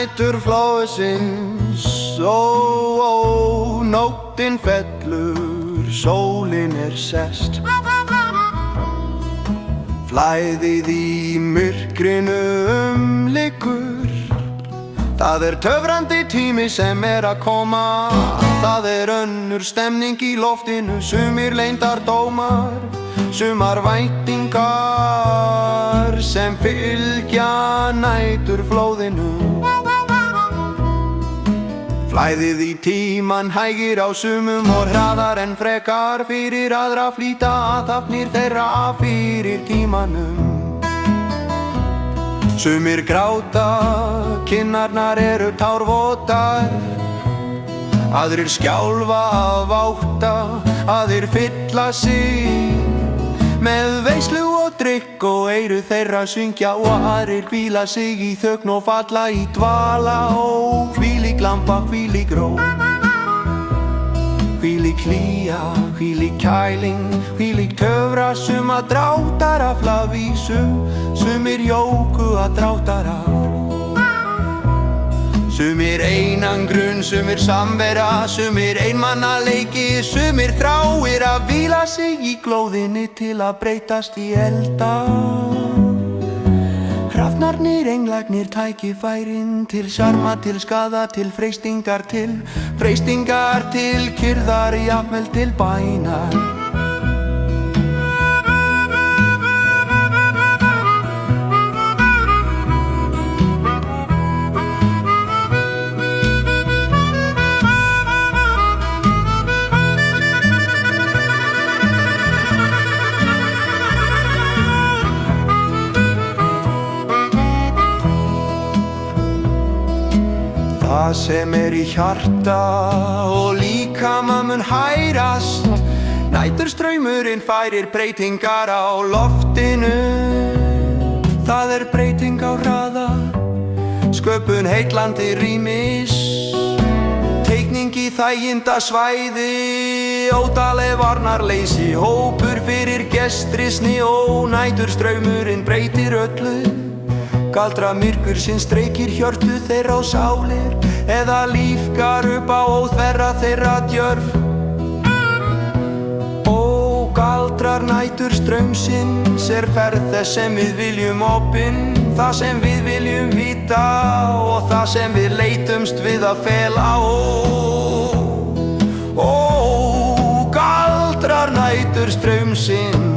nætur flóðsins. Ó, nóttin fellur, sólin sest. Flæðið í myrkrinu umlykur. Það töfrandi tími sem að koma. Það önnur stemning í loftinu, sumir leyndardómar, sumar væntingar sem fylgja næturflóðinu. Flæðið í tíman hægir á sumum og hraðar en frekar fyrir aðra flýta athafnir þeirra fyrir tímanum. Sumir gráta, kinnarnar tárvotar, aðrir skjálfa af ótta, aðrir fylla sig með veislu og drykk og eyru þeirra syngja og aðrir hvíla sig í þögn og falla í dvala. Ó, hvílík lampa, hvílík ró, hvílík hlýja, hvílík kæling, hvílík töfra, suma dráttar af vísu, sumir jóku að dráttar af. Sumir einangrun, sumir samvera, sumir einmannaleiki, sumir þráir að hvíla sig í glóðinni til að breytast í elda. Hrafnarnir, englarnir, tækifærin til sjarma, til skaða, til freistingar, til kyrrðar, jafnvel til bænar. Það sem í hjarta og líkama mun hærast. Næturstraumurinn færir breytingar á loftinu. Það breyting á hraða, sköpun heillandi rýmis, teikning í þægindasvæði, óttaleg varnarleysi, hópur fyrir gestrisni. Ó, næturstraumurinn breytir öllu, galdra myrkur sinn streykir hjörtu þeirra og sálir, eða lífgar upp á óþverra þeirra djörf. Ó, galdrar næturstraumsins ferð þess sem við viljum opin, það sem við viljum vita og það sem við leitumst við að fela. Ó, galdrar næturstraumsins